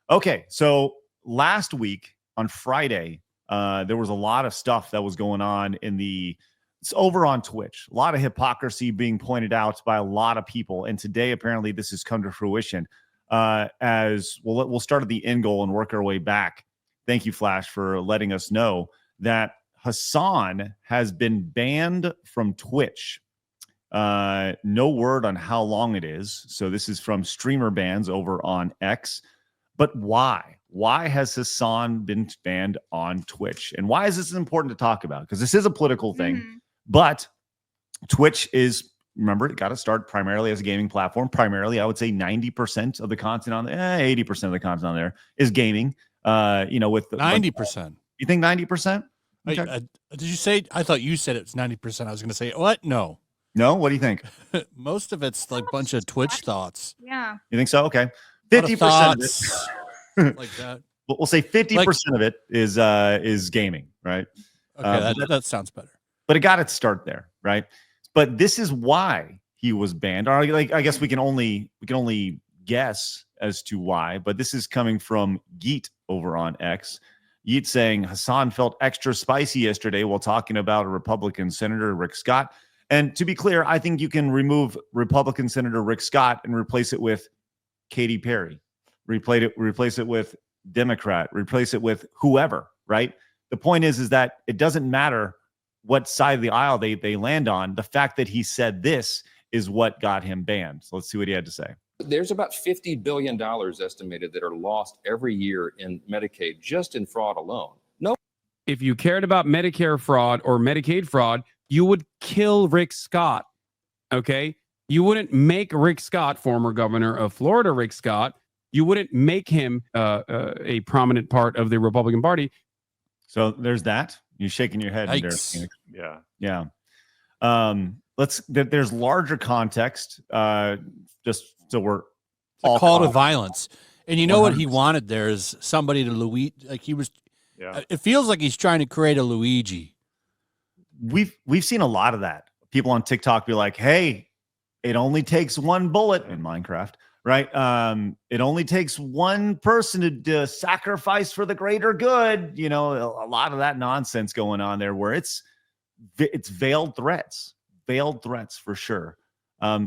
Okay, so last week on Friday, there was a lot of stuff that was going on it's over on Twitch. A lot of hypocrisy being pointed out by a lot of people, and today apparently this has come to fruition. As we'll start at the end goal and work our way back. Thank you, Flash, for letting us know that Hasan has been banned from Twitch. No word on how long it is. So this is from streamer bans over on X. But why? Why has Hasan been banned on Twitch? And why is this important to talk about? Because this is a political thing, but Twitch is, remember, it got to start primarily as a gaming platform. Primarily, I would say 90% of the content on there, 80% of the content on there is gaming. With 90%. You think 90%? Okay. Did you say? I thought you said it's 90%. I was going to say, what? No. No? What do you think? Most of it's like a bunch of Twitch thoughts. Yeah. You think so? Okay. 50% of it. Like that. We'll say 50% of it is gaming, right? Okay, that sounds better. But it got its start there, right? But this is why he was banned. Or like, I guess we can only guess as to why. But this is coming from Yeet over on X. Yeet saying Hasan felt extra spicy yesterday while talking about a Republican Senator Rick Scott. And to be clear, I think you can remove Republican Senator Rick Scott and replace it with Katy Perry. Replace it with Democrat. Replace it with whoever, right? The point is that it doesn't matter what side of the aisle they land on. The fact that he said this is what got him banned. So let's see what he had to say. There's about $50 billion estimated that are lost every year in Medicaid, just in fraud alone. No. If you cared about Medicare fraud or Medicaid fraud, you would kill Rick Scott, okay? You wouldn't make Rick Scott, former governor of Florida, Rick Scott, you wouldn't make him a prominent part of the Republican Party. So there's that. You're shaking your head. There. Yeah. There's larger context. Just so we're all call to violence. And you know 100%. What he wanted there is somebody to like he was. Yeah. It feels like he's trying to create a Luigi. We've seen a lot of that. People on TikTok be like, "Hey, it only takes one bullet in Minecraft." Right. It only takes one person to sacrifice for the greater good. You know, a lot of that nonsense going on there where it's veiled threats for sure.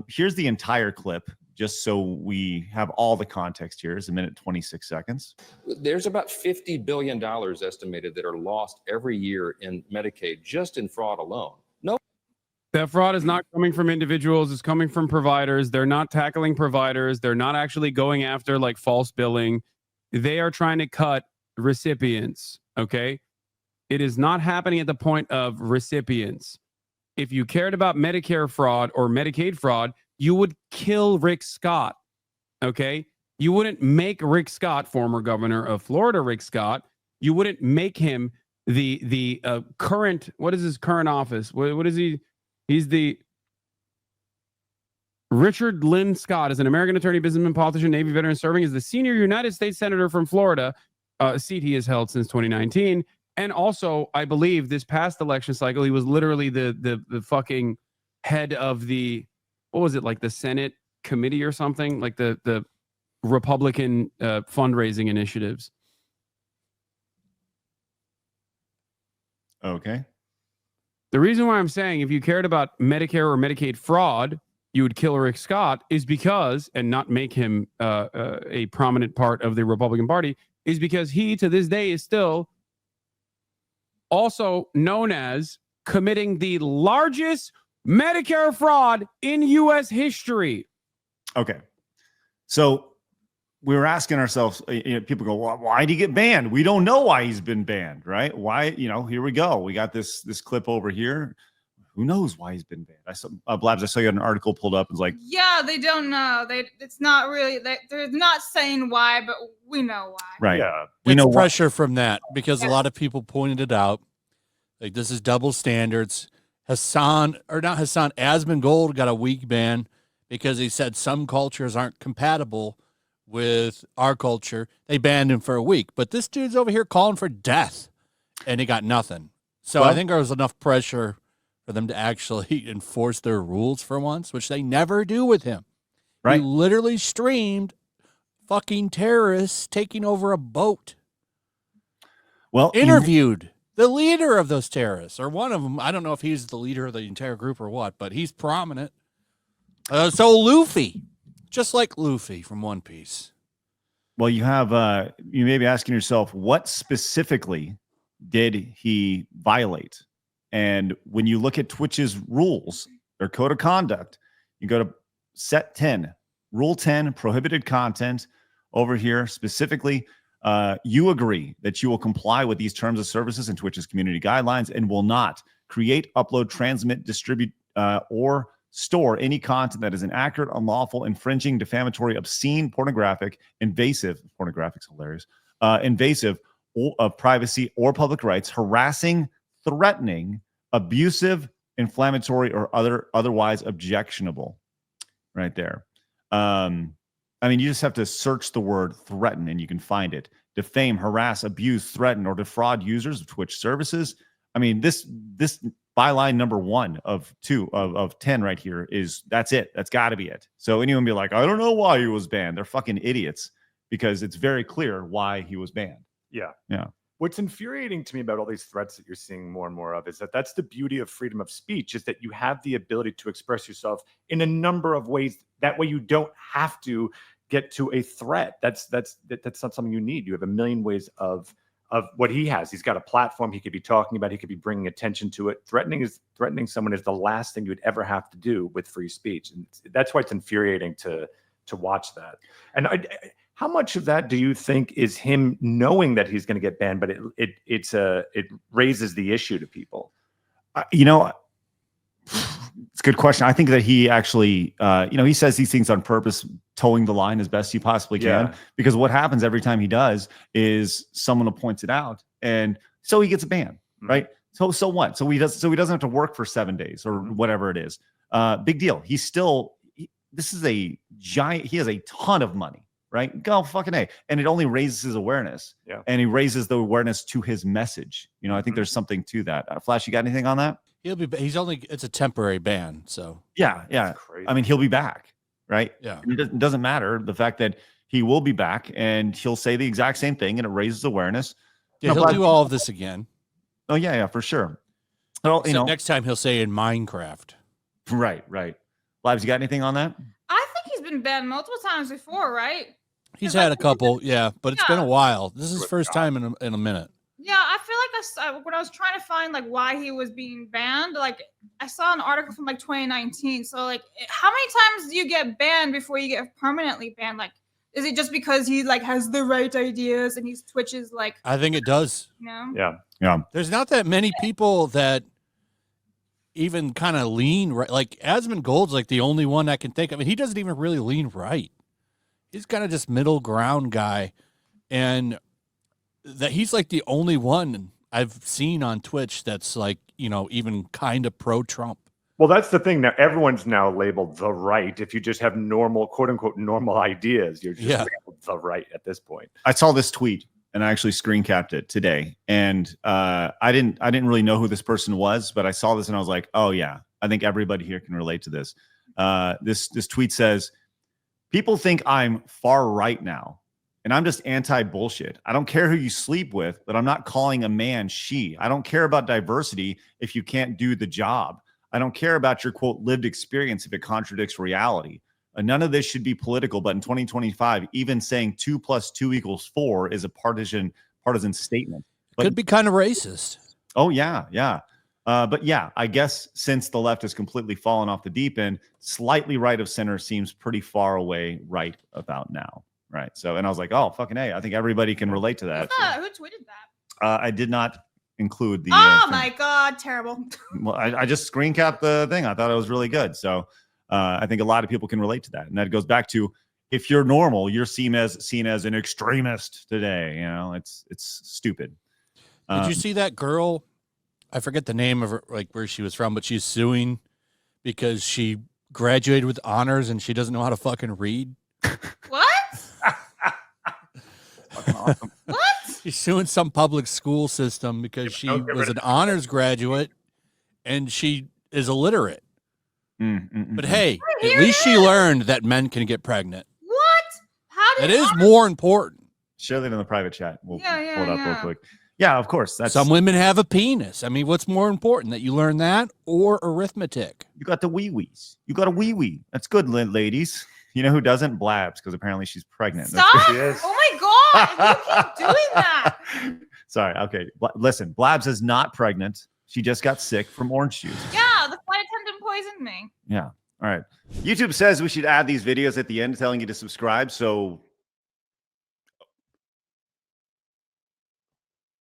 Here's the entire clip, just so we have all the context here. It's 1:26 seconds. There's about $50 billion estimated that are lost every year in Medicaid, just in fraud alone. No. That fraud is not coming from individuals. It's coming from providers. They're not tackling providers. They're not actually going after like false billing. They are trying to cut recipients. Okay. It is not happening at the point of recipients. If you cared about Medicare fraud or Medicaid fraud, you would kill Rick Scott. Okay. You wouldn't make Rick Scott, former governor of Florida, Rick Scott. You wouldn't make him the current, what is his current office? What is he? He's the Richard Lynn Scott is an American attorney, businessman, politician, Navy veteran, serving as the senior United States Senator from Florida, a seat he has held since 2019. And also, I believe this past election cycle, he was literally the fucking head of the, what was it, like the Senate committee or something, like the Republican fundraising initiatives. Okay. The reason why I'm saying if you cared about Medicare or Medicaid fraud, you would kill Rick Scott is because, and not make him a prominent part of the Republican Party, is because he, to this day, is still also known as committing the largest Medicare fraud in U.S. history. Okay. So we were asking ourselves, people go, well, why did he get banned? We don't know why he's been banned, right? Why, here we go. We got this clip over here. Who knows why he's been banned? I saw Blabs. I saw you had an article pulled up. It's like, yeah, they don't know. It's not really. They're not saying why, but we know why. Right. Yeah. We know pressure from that because a lot of people pointed it out. Like this is double standards. Asmongold got a week ban because he said some cultures aren't compatible with our culture. They banned him for a week, but this dude's over here calling for death and he got nothing. So I think there was enough pressure for them to actually enforce their rules for once, which they never do with him. Right. He literally streamed fucking terrorists taking over a boat. Well, Interviewed the leader of those terrorists, or one of them. I don't know if he's the leader of the entire group or what, but he's prominent. So Luffy, just like Luffy from One Piece. Well, you have you may be asking yourself, what specifically did he violate? And when you look at Twitch's rules, their code of conduct, you go to set 10, rule 10, prohibited content over here. Specifically, you agree that you will comply with these terms of services and Twitch's community guidelines and will not create, upload, transmit, distribute, or store any content that is inaccurate, unlawful, infringing, defamatory, obscene, pornographic, invasive, pornographic's hilarious, invasive of privacy or public rights, harassing, threatening, abusive, inflammatory, or otherwise objectionable. Right there. I mean, you just have to search the word threaten and you can find it. Defame, harass, abuse, threaten, or defraud users of Twitch services. I mean, this byline number 1 of 10 right here that's it. That's got to be it. So anyone be like, I don't know why he was banned. They're fucking idiots, because it's very clear why he was banned. Yeah. Yeah. What's infuriating to me about all these threats that you're seeing more and more of is that that's the beauty of freedom of speech, is that you have the ability to express yourself in a number of ways. That way you don't have to get to a threat. That's not something you need. You have a million ways of what he has. He's got a platform he could be talking about. He could be bringing attention to it. Threatening someone is the last thing you'd ever have to do with free speech. And that's why it's infuriating to watch that. And how much of that do you think is him knowing that he's going to get banned, but it raises the issue to people? It's a good question. I think that he actually, he says these things on purpose, towing the line as best he possibly can, because what happens every time he does is someone will point it out, and so he gets a ban, right? So what? So he doesn't have to work for 7 days or whatever it is. Big deal. This is a giant. He has a ton of money, right? Go fucking A. And it only raises his awareness. Yeah. And he raises the awareness to his message. I think there's something to that. Flash, you got anything on that? It's a temporary ban. So yeah. I mean, he'll be back, right? Yeah. It doesn't matter the fact that he will be back and he'll say the exact same thing and it raises awareness. Yeah, he'll do all of this again. Oh yeah, for sure. Well, next time he'll say in Minecraft. Right. Blabs, you got anything on that? I think he's been banned multiple times before, right? He's had a couple, but it's been a while. This is his first time in a minute. Yeah, I feel like when I was trying to find like why he was being banned, like I saw an article from like 2019. So like, how many times do you get banned before you get permanently banned? Like, is it just because he like has the right ideas and he's Twitch's like? I think it does. Yeah. There's not that many people that even kind of lean right. Like Asmongold's like the only one I can think of. I mean, he doesn't even really lean right. He's kind of just middle ground guy, and that he's like the only one I've seen on Twitch that's like, even kind of pro-Trump. Well, that's the thing. Now everyone's now labeled the right. If you just have normal, quote unquote, normal ideas, you're just labeled the right at this point. I saw this tweet and I actually screen capped it today. And I didn't really know who this person was, but I saw this and I was like, oh yeah, I think everybody here can relate to this. This tweet says, people think I'm far right now, and I'm just anti-bullshit. I don't care who you sleep with, but I'm not calling a man she. I don't care about diversity if you can't do the job. I don't care about your, quote, lived experience if it contradicts reality. None of this should be political, but in 2025, even saying 2 + 2 = 4 is a partisan statement. But, could be kind of racist. Oh, yeah. But yeah, I guess since the left has completely fallen off the deep end, slightly right of center seems pretty far away right about now. Right. So, and I was like, oh, fucking A, I think everybody can relate to that. Who tweeted that? I did not include the. Oh my God, terrible. Well, I just screen capped the thing. I thought it was really good. So I think a lot of people can relate to that. And that goes back to, if you're normal, you're seen as an extremist today. It's stupid. Did you see that girl? I forget the name of her, like where she was from, but she's suing because she graduated with honors and she doesn't know how to fucking read. What? Awesome. What? She's suing some public school system because she was an honors graduate and she is illiterate. But hey, at least she learned that men can get pregnant. What? How That is more important. Share that in the private chat. We'll Yeah, pull it up real yeah. quick. Yeah, of course. That's Some women have a penis. I mean, what's more important, that you learn that or arithmetic? you got the wee-wees. You got a wee-wee. That's good, ladies. You know who doesn't? Blabs, because apparently she's pregnant. Stop! She is. Oh my god! You keep doing that. Sorry. Okay. Listen, Blabs is not pregnant. She just got sick from orange juice. Yeah, the flight attendant poisoned me. Yeah. All right. YouTube says we should add these videos at the end telling you to subscribe. So